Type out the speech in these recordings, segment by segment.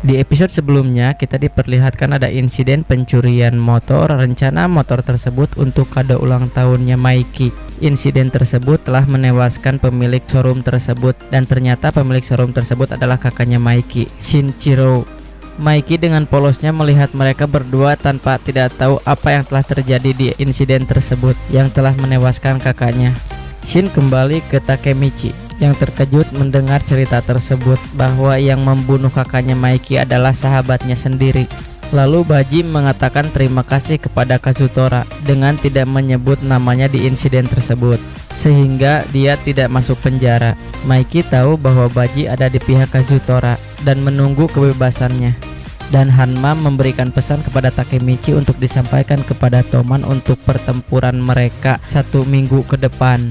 Di episode sebelumnya kita diperlihatkan ada insiden pencurian motor. Rencana motor tersebut untuk kado ulang tahunnya Maiki. Insiden tersebut telah menewaskan pemilik showroom tersebut, dan ternyata pemilik showroom tersebut adalah kakaknya Maiki, Shinjiro. Maiki dengan polosnya melihat mereka berdua tanpa tidak tahu apa yang telah terjadi di insiden tersebut yang telah menewaskan kakaknya. Shin kembali ke Takemichi yang terkejut mendengar cerita tersebut bahwa yang membunuh kakaknya Maiki adalah sahabatnya sendiri. Lalu Baji mengatakan terima kasih kepada Kazutora dengan tidak menyebut namanya di insiden tersebut, sehingga dia tidak masuk penjara. Maiki tahu bahwa Baji ada di pihak Kazutora dan menunggu kebebasannya. Dan Hanma memberikan pesan kepada Takemichi untuk disampaikan kepada Toman untuk pertempuran mereka 1 minggu ke depan.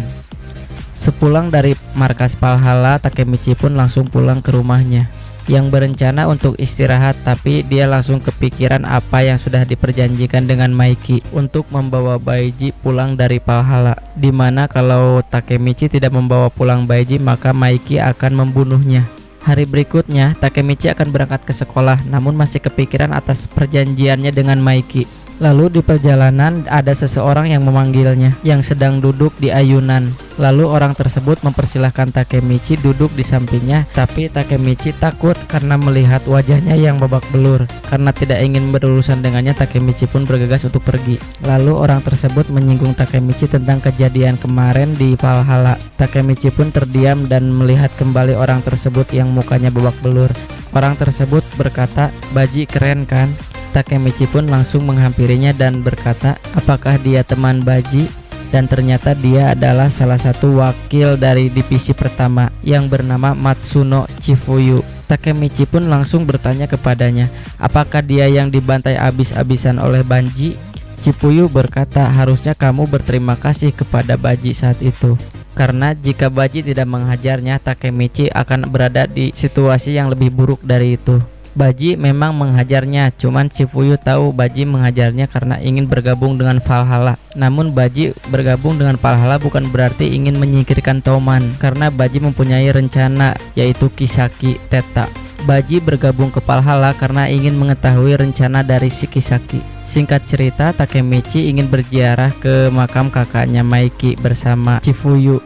Sepulang dari markas Valhalla, Takemichi pun langsung pulang ke rumahnya yang berencana untuk istirahat, tapi dia langsung kepikiran apa yang sudah diperjanjikan dengan Maiki untuk membawa Baiji pulang dari Valhalla, dimana kalau Takemichi tidak membawa pulang Baiji maka Maiki akan membunuhnya. Hari berikutnya Takemichi akan berangkat ke sekolah, namun masih kepikiran atas perjanjiannya dengan Maiki. Lalu di perjalanan ada seseorang yang memanggilnya yang sedang duduk di ayunan. Lalu orang tersebut mempersilahkan Takemichi duduk di sampingnya, tapi Takemichi takut karena melihat wajahnya yang babak belur. Karena tidak ingin berurusan dengannya, Takemichi pun bergegas untuk pergi. Lalu orang tersebut menyinggung Takemichi tentang kejadian kemarin di Valhalla. Takemichi pun terdiam dan melihat kembali orang tersebut yang mukanya babak belur. Orang tersebut berkata, "Baji keren kan?" Takemichi pun langsung menghampirinya dan berkata apakah dia teman Baji, dan ternyata dia adalah salah satu wakil dari divisi pertama yang bernama Matsuno Chifuyu. Takemichi pun langsung bertanya kepadanya apakah dia yang dibantai abis-abisan oleh Banji. Chifuyu berkata harusnya kamu berterima kasih kepada Baji saat itu, karena jika Baji tidak menghajarnya, Takemichi akan berada di situasi yang lebih buruk dari itu. Baji memang menghajarnya, cuman Chifuyu tahu Baji menghajarnya karena ingin bergabung dengan Valhalla. Namun Baji bergabung dengan Valhalla bukan berarti ingin menyingkirkan Toman, karena Baji mempunyai rencana, yaitu Kisaki Teta. Baji bergabung ke Valhalla karena ingin mengetahui rencana dari si Kisaki. Singkat cerita, Takemichi ingin berziarah ke makam kakaknya Maiki bersama Chifuyu.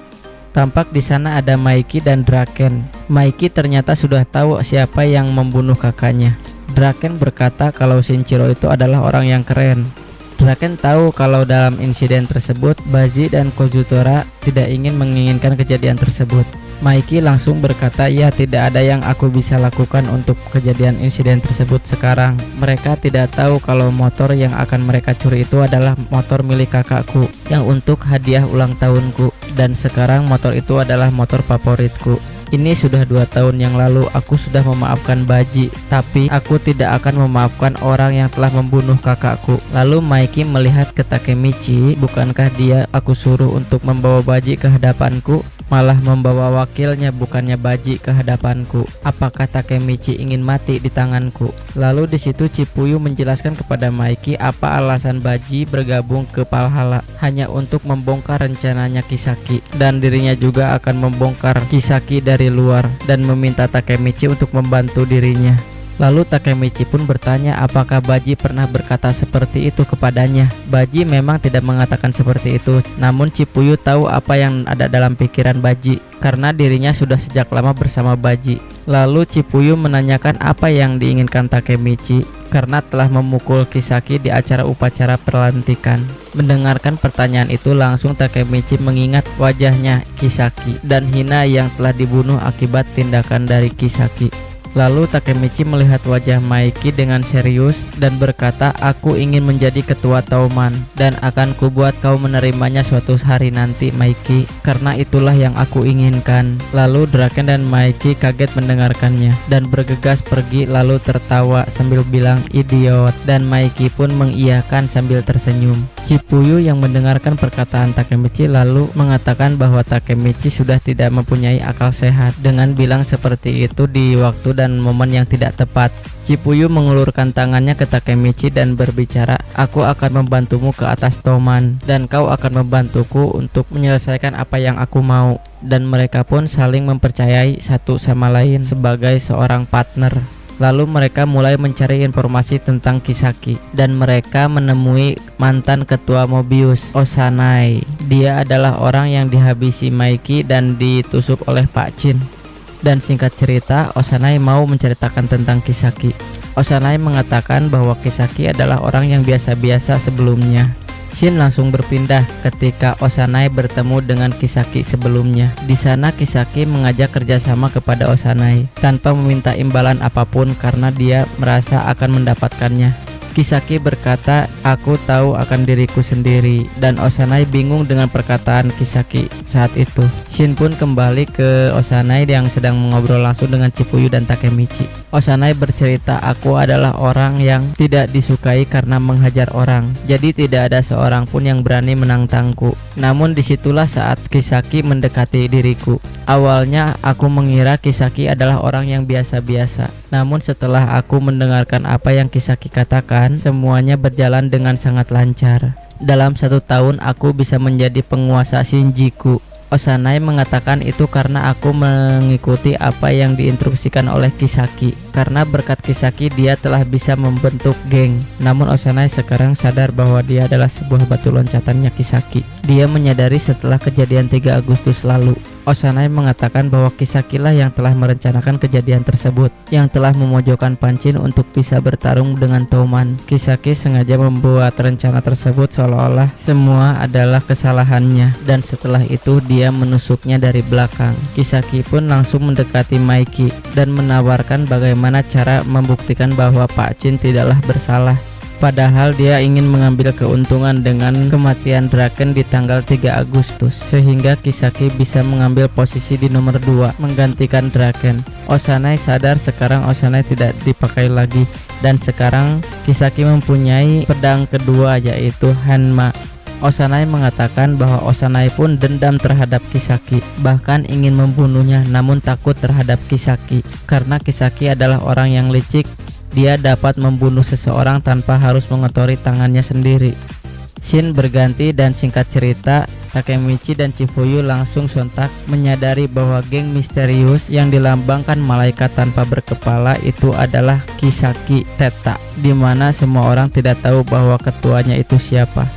Tampak di sana ada Maiki dan Draken. Maiki ternyata sudah tahu siapa yang membunuh kakaknya. Draken berkata kalau Shinjiro itu adalah orang yang keren. Draken tahu kalau dalam insiden tersebut Baji dan Kazutora tidak ingin menginginkan kejadian tersebut. Maiki langsung berkata, ya tidak ada yang aku bisa lakukan untuk kejadian insiden tersebut sekarang. Mereka tidak tahu kalau motor yang akan mereka curi itu adalah motor milik kakakku yang untuk hadiah ulang tahunku, dan sekarang motor itu adalah motor favoritku. Ini sudah 2 tahun yang lalu aku sudah memaafkan Baji, tapi aku tidak akan memaafkan orang yang telah membunuh kakakku. Lalu Maiki melihat ke Takemichi, bukankah dia aku suruh untuk membawa Baji ke hadapanku, malah membawa wakilnya bukannya Baji ke hadapanku. Apakah Takemichi ingin mati di tanganku? Lalu di situ Chifuyu menjelaskan kepada Maiki apa alasan Baji bergabung ke Valhalla, hanya untuk membongkar rencananya Kisaki, dan dirinya juga akan membongkar Kisaki dari luar dan meminta Takemichi untuk membantu dirinya. Lalu Takemichi pun bertanya apakah Baji pernah berkata seperti itu kepadanya. Baji memang tidak mengatakan seperti itu, namun Chifuyu tahu apa yang ada dalam pikiran Baji karena dirinya sudah sejak lama bersama Baji. Lalu Chifuyu menanyakan apa yang diinginkan Takemichi karena telah memukul Kisaki di acara upacara pelantikan. Mendengarkan pertanyaan itu, langsung Takemichi mengingat wajahnya Kisaki dan Hina yang telah dibunuh akibat tindakan dari Kisaki. Lalu Takemichi melihat wajah Maiki dengan serius dan berkata, aku ingin menjadi ketua Toman dan akan kubuat kau menerimanya suatu hari nanti Maiki, karena itulah yang aku inginkan. Lalu Draken dan Maiki kaget mendengarkannya dan bergegas pergi lalu tertawa sambil bilang idiot, dan Maiki pun mengiyakan sambil tersenyum. Chifuyu yang mendengarkan perkataan Takemichi lalu mengatakan bahwa Takemichi sudah tidak mempunyai akal sehat dengan bilang seperti itu di waktu dan momen yang tidak tepat. Chifuyu mengulurkan tangannya ke Takemichi dan berbicara, aku akan membantumu ke atas Toman dan kau akan membantuku untuk menyelesaikan apa yang aku mau. Dan mereka pun saling mempercayai satu sama lain sebagai seorang partner. Lalu mereka mulai mencari informasi tentang Kisaki dan mereka menemui mantan ketua Mobius, Osanai. Dia adalah orang yang dihabisi Maiki dan ditusuk oleh Pak Chin. Dan singkat cerita, Osanai mau menceritakan tentang Kisaki. Osanai mengatakan bahwa Kisaki adalah orang yang biasa-biasa sebelumnya. Shin langsung berpindah ketika Osanai bertemu dengan Kisaki sebelumnya. Di sana Kisaki mengajak kerjasama kepada Osanai tanpa meminta imbalan apapun karena dia merasa akan mendapatkannya. Kisaki berkata, "Aku tahu akan diriku sendiri," dan Osanai bingung dengan perkataan Kisaki saat itu. Shin pun kembali ke Osanai yang sedang mengobrol langsung dengan Chifuyu dan Takemichi. Osanai bercerita, "Aku adalah orang yang tidak disukai karena menghajar orang. Jadi tidak ada seorang pun yang berani menantangku. Namun disitulah saat Kisaki mendekati diriku. Awalnya aku mengira Kisaki adalah orang yang biasa-biasa. Namun setelah aku mendengarkan apa yang Kisaki katakan, semuanya berjalan dengan sangat lancar. Dalam 1 tahun aku bisa menjadi penguasa Shinjuku." Osanai mengatakan itu karena aku mengikuti apa yang diinstruksikan oleh Kisaki. Karena berkat Kisaki dia telah bisa membentuk geng. Namun Osanai sekarang sadar bahwa dia adalah sebuah batu loncatannya Kisaki. Dia menyadari setelah kejadian 3 Agustus lalu. Osanai mengatakan bahwa Kisaki lah yang telah merencanakan kejadian tersebut, yang telah memojokkan Panchin untuk bisa bertarung dengan Toman. Kisaki sengaja membuat rencana tersebut seolah-olah semua adalah kesalahannya, dan setelah itu dia menusuknya dari belakang. Kisaki pun langsung mendekati Maiki dan menawarkan bagaimana cara membuktikan bahwa Pak Chin tidaklah bersalah. Padahal dia ingin mengambil keuntungan dengan kematian Draken di tanggal 3 Agustus sehingga Kisaki bisa mengambil posisi di nomor 2 menggantikan Draken. Osanai sadar sekarang Osanai tidak dipakai lagi dan sekarang Kisaki mempunyai pedang kedua yaitu Hanma. Osanai mengatakan bahwa Osanai pun dendam terhadap Kisaki, bahkan ingin membunuhnya namun takut terhadap Kisaki karena Kisaki adalah orang yang licik. Dia dapat membunuh seseorang tanpa harus mengotori tangannya sendiri. Shin berganti dan singkat cerita, Takemichi dan Chifuyu langsung sontak menyadari bahwa geng misterius yang dilambangkan malaikat tanpa berkepala itu adalah Kisaki Theta, di mana semua orang tidak tahu bahwa ketuanya itu siapa.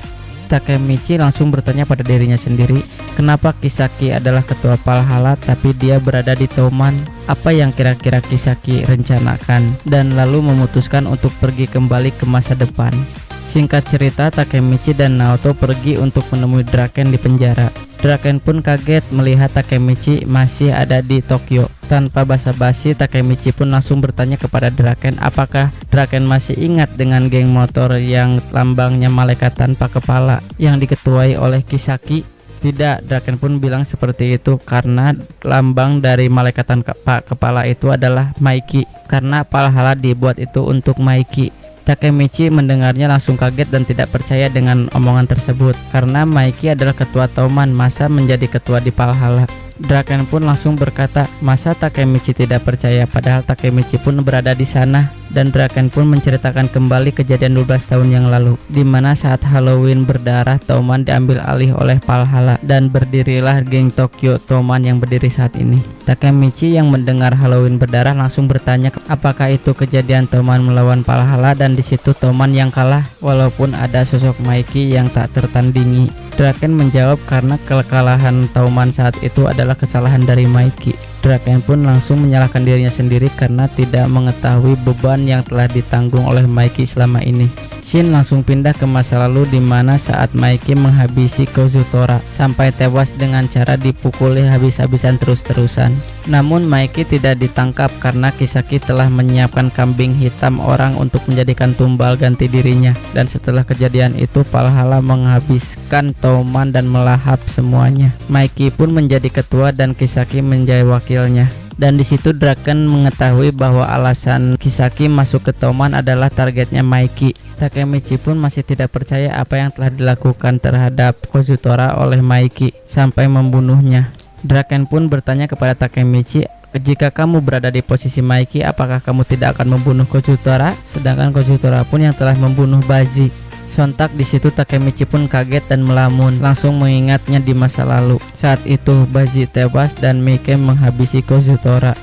Takemichi langsung bertanya pada dirinya sendiri, kenapa Kisaki adalah ketua Valhalla tapi dia berada di Toman? Apa yang kira-kira Kisaki rencanakan? Dan lalu memutuskan untuk pergi kembali ke masa depan. Singkat cerita, Takemichi dan Naoto pergi untuk menemui Draken di penjara. Draken pun kaget melihat Takemichi masih ada di Tokyo. Tanpa basa-basi, Takemichi pun langsung bertanya kepada Draken apakah Draken masih ingat dengan geng motor yang lambangnya malaikat tanpa kepala yang diketuai oleh Kisaki. Tidak, Draken pun bilang seperti itu karena lambang dari malaikat tanpa kepala itu adalah Maiki, karena Valhalla dibuat itu untuk Maiki. Takemichi mendengarnya langsung kaget dan tidak percaya dengan omongan tersebut karena Maiki adalah ketua Toman, masa menjadi ketua di Valhalla. Draken pun langsung berkata, masa Takemichi tidak percaya, padahal Takemichi pun berada di sana. Dan Draken pun menceritakan kembali kejadian 12 tahun yang lalu, di mana saat Halloween berdarah Toman diambil alih oleh Valhalla dan berdirilah geng Tokyo Toman yang berdiri saat ini. Takemichi yang mendengar Halloween berdarah langsung bertanya apakah itu kejadian Toman melawan Valhalla, dan di situ Toman yang kalah walaupun ada sosok Maiki yang tak tertandingi. Draken menjawab karena kekalahan Toman saat itu adalah kesalahan dari Maiki. Draken pun langsung menyalahkan dirinya sendiri karena tidak mengetahui beban yang telah ditanggung oleh Maiki selama ini. Shin langsung pindah ke masa lalu di mana saat Maiki menghabisi Kozutora sampai tewas dengan cara dipukuli habis-habisan terus-terusan. Namun Maiki tidak ditangkap karena Kisaki telah menyiapkan kambing hitam orang untuk menjadikan tumbal ganti dirinya. Dan setelah kejadian itu Valhalla menghabiskan Toman dan melahap semuanya. Maiki pun menjadi ketua dan Kisaki menjadi wakilnya. Dan di situ Draken mengetahui bahwa alasan Kisaki masuk ke Toman adalah targetnya Maiki. Takemichi pun masih tidak percaya apa yang telah dilakukan terhadap Kozutora oleh Maiki sampai membunuhnya. Draken pun bertanya kepada Takemichi, jika kamu berada di posisi Maiki, apakah kamu tidak akan membunuh Kozutora? Sedangkan Kozutora pun yang telah membunuh Bazi. Sontak di situ Takemichi pun kaget dan melamun, langsung mengingatnya di masa lalu. Saat itu Bazi tewas dan Mike menghabisi Kozutora.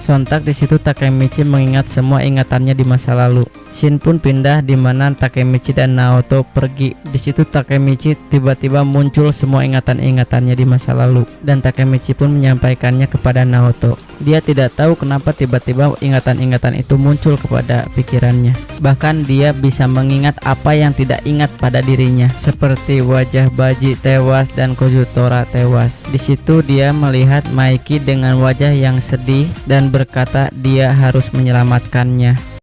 Sontak di situ Takemichi mengingat semua ingatannya di masa lalu. Shin pun pindah di mana Takemichi dan Naoto pergi. Di situ Takemichi tiba-tiba muncul semua ingatan-ingatannya di masa lalu dan Takemichi pun menyampaikannya kepada Naoto. Dia tidak tahu kenapa tiba-tiba ingatan-ingatan itu muncul kepada pikirannya. Bahkan dia bisa mengingat apa yang tidak ingat pada dirinya, seperti wajah Baji tewas dan Kozutora tewas. Di situ dia melihat Maiki dengan wajah yang sedih dan berkata dia harus menyelamatkannya.